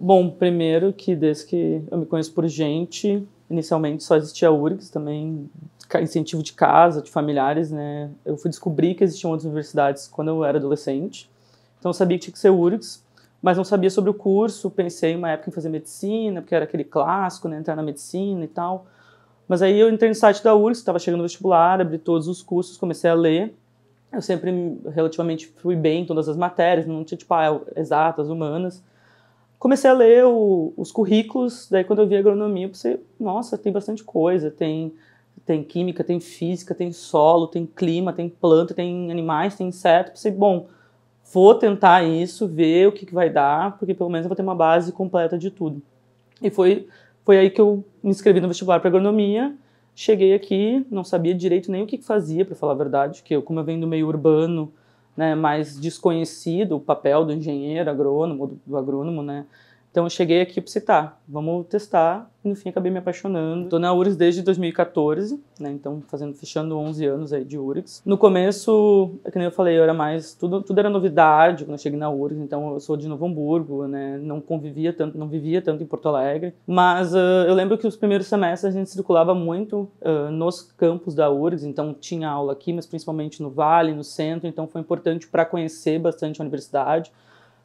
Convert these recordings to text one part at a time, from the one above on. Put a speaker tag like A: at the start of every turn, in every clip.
A: Bom, primeiro que desde que eu me conheço por gente, inicialmente só existia a URGS, também incentivo de casa, de familiares, né? Eu fui descobrir que existiam outras universidades quando eu era adolescente, então eu sabia que tinha que ser URGS, mas não sabia sobre o curso, pensei uma época em fazer medicina, porque era aquele clássico, né, entrar na medicina e tal, mas aí eu entrei no site da URGS, estava chegando no vestibular, abri todos os cursos, comecei a ler, eu sempre relativamente fui bem em todas as matérias, não tinha tipo, exatas, humanas. Comecei a ler os currículos, daí quando eu vi agronomia, eu pensei, nossa, tem bastante coisa, tem química, tem física, tem solo, tem clima, tem planta, tem animais, tem inseto. Pensei, bom, vou tentar isso, ver o que vai dar, porque pelo menos eu vou ter uma base completa de tudo. E foi aí que eu me inscrevi no vestibular para agronomia, cheguei aqui, não sabia direito nem o que fazia, para falar a verdade, que como eu venho do meio urbano, né, mais desconhecido o papel do engenheiro agrônomo, do agrônomo, né? Então eu cheguei aqui e pensei, tá, vamos testar, e no fim acabei me apaixonando. Estou na URGS desde 2014, né, então fechando 11 anos aí de URGS. No começo, que nem eu falei, eu era mais, tudo era novidade quando eu cheguei na URGS, então eu sou de Novo Hamburgo, né, não vivia tanto em Porto Alegre, mas eu lembro que os primeiros semestres a gente circulava muito nos campos da URGS, então tinha aula aqui, mas principalmente no Vale, no centro, então foi importante para conhecer bastante a universidade.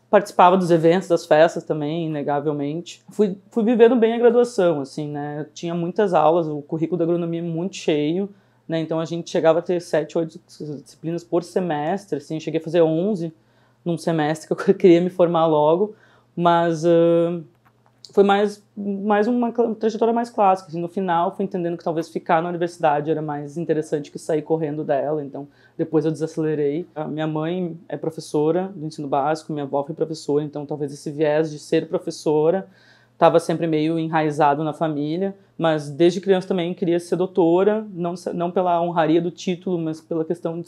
A: Participava dos eventos, das festas também, inegavelmente. Fui vivendo bem a graduação, assim, né? Tinha muitas aulas, o currículo da agronomia é muito cheio, né? Então a gente chegava a ter 7, 8 disciplinas por semestre, assim. Eu cheguei a fazer 11 num semestre que eu queria me formar logo, mas foi mais uma trajetória mais clássica. Assim, no final, fui entendendo que talvez ficar na universidade era mais interessante que sair correndo dela, então depois eu desacelerei. A minha mãe é professora do ensino básico, minha avó foi professora, então talvez esse viés de ser professora estava sempre meio enraizado na família, mas desde criança também queria ser doutora, não pela honraria do título, mas pela questão de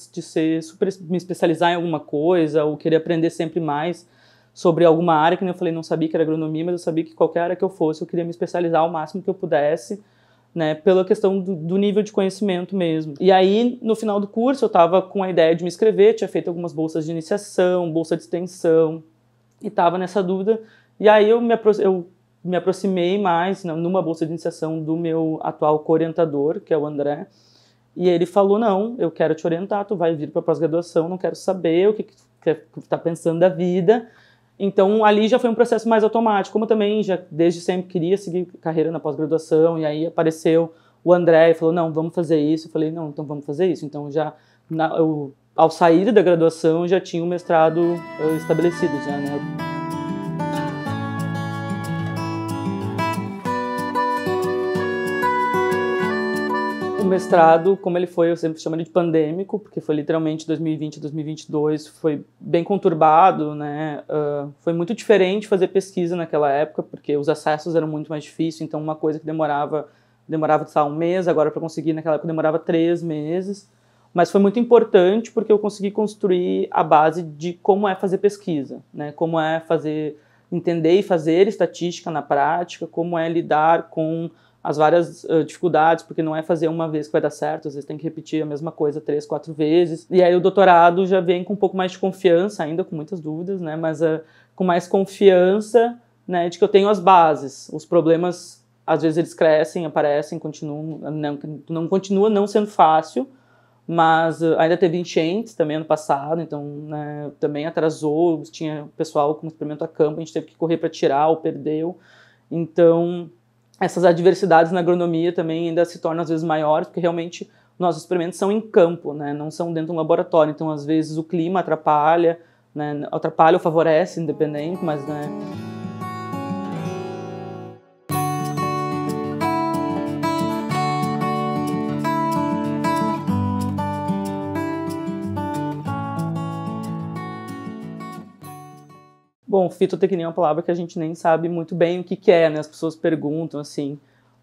A: me especializar em alguma coisa, ou querer aprender sempre mais sobre alguma área, que eu falei, não sabia que era agronomia, mas eu sabia que qualquer área que eu fosse, eu queria me especializar ao máximo que eu pudesse, né, pela questão do nível de conhecimento mesmo. E aí, no final do curso, eu estava com a ideia de me inscrever, tinha feito algumas bolsas de iniciação, bolsa de extensão, e estava nessa dúvida, e aí eu me aproximei mais numa bolsa de iniciação do meu atual co-orientador, que é o André, e ele falou, não, eu quero te orientar, tu vai vir para a pós-graduação, não quero saber o que tu está pensando da vida. Então, ali já foi um processo mais automático, como eu também já desde sempre queria seguir carreira na pós-graduação, e aí apareceu o André e falou, não, vamos fazer isso. Eu falei, não, então vamos fazer isso. Então, ao sair da graduação, já tinha o mestrado estabelecido, já, né? O mestrado, como ele foi, eu sempre chamo ele de pandêmico, porque foi literalmente 2020 e 2022, foi bem conturbado, né? Foi muito diferente fazer pesquisa naquela época, porque os acessos eram muito mais difíceis, então uma coisa que demorava sei lá, um mês, agora para conseguir naquela época demorava 3 meses, mas foi muito importante porque eu consegui construir a base de como é fazer pesquisa, né? Como é entender e fazer estatística na prática, como é lidar com as várias dificuldades, porque não é fazer uma vez que vai dar certo, às vezes tem que repetir a mesma coisa 3, 4 vezes. E aí o doutorado já vem com um pouco mais de confiança, ainda com muitas dúvidas, né, mas com mais confiança, né, de que eu tenho as bases. Os problemas, às vezes eles crescem, aparecem, não continua não sendo fácil, mas ainda teve enchentes também ano passado, então né, também atrasou, tinha pessoal com experimento a campo, a gente teve que correr para tirar ou perdeu. Então essas adversidades na agronomia também ainda se tornam às vezes maiores, porque realmente nossos experimentos são em campo, né? Não são dentro de um laboratório, então às vezes o clima atrapalha, né? Atrapalha ou favorece, independente, mas né? Bom, fitotecnia é uma palavra que a gente nem sabe muito bem o que é, né? As pessoas perguntam assim,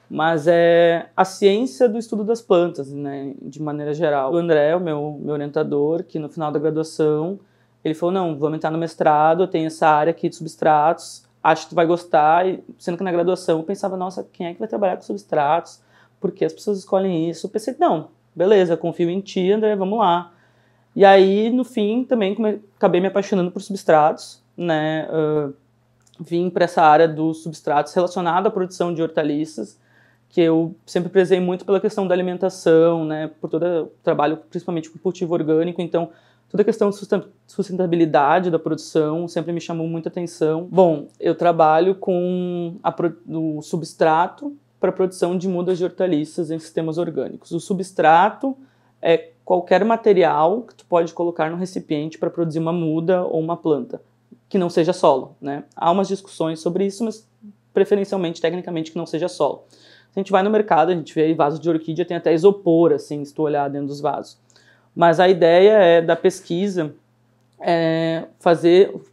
A: mas é a ciência do estudo das plantas, né? De maneira geral. O André, o meu orientador, que no final da graduação, ele falou, não, vamos entrar no mestrado, eu tenho essa área aqui de substratos, acho que tu vai gostar, e, sendo que na graduação eu pensava, nossa, quem é que vai trabalhar com substratos? Por que as pessoas escolhem isso? Eu pensei, não, beleza, confio em ti, André, vamos lá. E aí, no fim, também acabei me apaixonando por substratos, né? vim para essa área dos substratos relacionada à produção de hortaliças, que eu sempre prezei muito pela questão da alimentação, né, por todo o trabalho, principalmente com cultivo orgânico, então toda a questão de sustentabilidade da produção sempre me chamou muita atenção. Bom, eu trabalho com o substrato para a produção de mudas de hortaliças em sistemas orgânicos. O substrato é qualquer material que tu pode colocar no recipiente para produzir uma muda ou uma planta, que não seja solo, né? Há umas discussões sobre isso, mas preferencialmente, tecnicamente, que não seja solo. Se a gente vai no mercado, a gente vê aí vasos de orquídea, tem até isopor, assim, se tu olhar dentro dos vasos. Mas a ideia da pesquisa é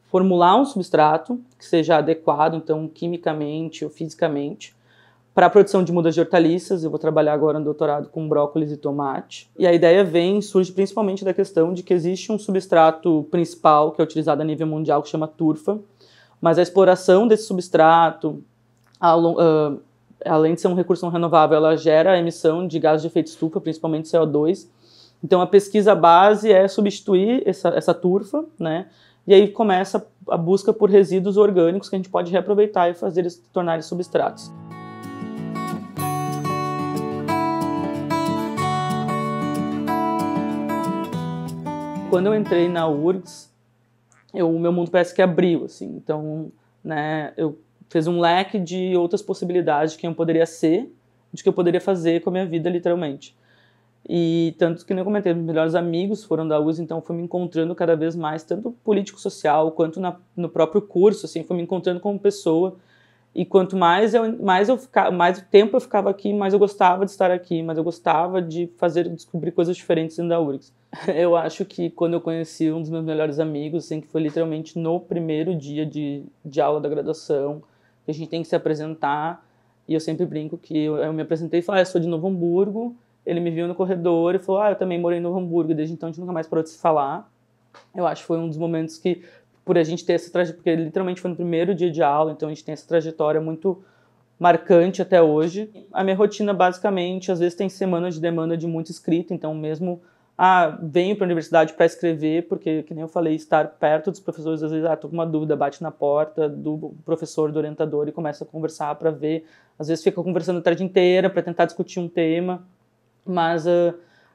A: formular um substrato que seja adequado, então, quimicamente ou fisicamente, para a produção de mudas de hortaliças. Eu vou trabalhar agora no doutorado com brócolis e tomate. E a ideia surge principalmente da questão de que existe um substrato principal que é utilizado a nível mundial, que chama turfa, mas a exploração desse substrato, além de ser um recurso não renovável, ela gera a emissão de gases de efeito estufa, principalmente CO2. Então a pesquisa base é substituir essa turfa, né? E aí começa a busca por resíduos orgânicos que a gente pode reaproveitar e fazer eles se tornarem substratos. Quando eu entrei na URGS, o meu mundo parece que abriu, assim. Então, né, eu fiz um leque de outras possibilidades de quem eu poderia ser, de que eu poderia fazer com a minha vida, literalmente. E tanto que, nem eu comentei, meus melhores amigos foram da URGS, então fui me encontrando cada vez mais, tanto político-social quanto no próprio curso, assim, fui me encontrando como pessoa. E quanto mais tempo eu ficava aqui, mais eu gostava de estar aqui, mais eu gostava de descobrir coisas diferentes dentro da URGS. Eu acho que quando eu conheci um dos meus melhores amigos, assim, que foi literalmente no primeiro dia de aula da graduação, que a gente tem que se apresentar, e eu sempre brinco que eu me apresentei e falei, eu sou de Novo Hamburgo, ele me viu no corredor e falou, eu também morei em Novo Hamburgo, e desde então a gente nunca mais parou de se falar. Eu acho que foi um dos momentos que, por a gente ter essa trajetória, porque literalmente foi no primeiro dia de aula, então a gente tem essa trajetória muito marcante até hoje. A minha rotina, basicamente, às vezes tem semanas de demanda de muito escrita, então mesmo venho para a universidade para escrever, porque, que nem eu falei, estar perto dos professores, às vezes, tô com uma dúvida, bate na porta do professor, do orientador, e começa a conversar para ver. Às vezes fica conversando a tarde inteira para tentar discutir um tema, mas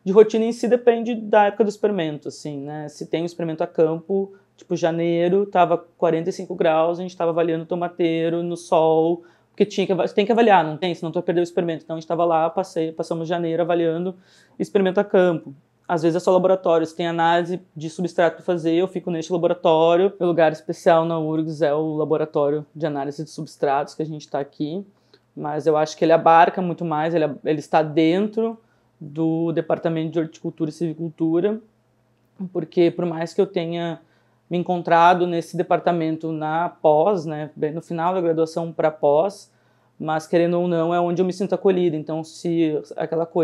A: de rotina em si depende da época do experimento, assim, né? Se tem um experimento a campo, tipo janeiro, tava 45 graus, a gente estava avaliando o tomateiro no sol, porque tem que avaliar, não tem, senão tu vai perder o experimento. Então a gente estava lá, passamos janeiro avaliando experimento a campo. Às vezes é só laboratório, se tem análise de substrato para fazer, eu fico neste laboratório. Meu lugar especial na URGS é o laboratório de análise de substratos, que a gente está aqui, mas eu acho que ele abarca muito mais, ele está dentro do Departamento de Horticultura e Silvicultura, porque por mais que eu tenha me encontrado nesse departamento na pós, né, bem no final da graduação para pós, mas querendo ou não é onde eu me sinto acolhida. Então se eu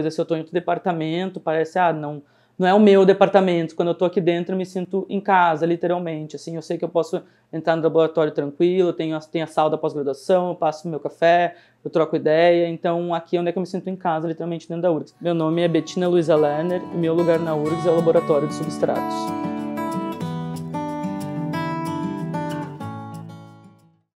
A: estou em outro departamento, parece, não é o meu departamento. Quando eu estou aqui dentro, eu me sinto em casa, literalmente. Assim, eu sei que eu posso entrar no laboratório tranquilo, tenho a sala da pós-graduação, eu passo meu café, eu troco ideia. Então, aqui é onde é que eu me sinto em casa, literalmente dentro da URGS. Meu nome é Bettina Luiza Lerner e meu lugar na URGS é o Laboratório de Substratos.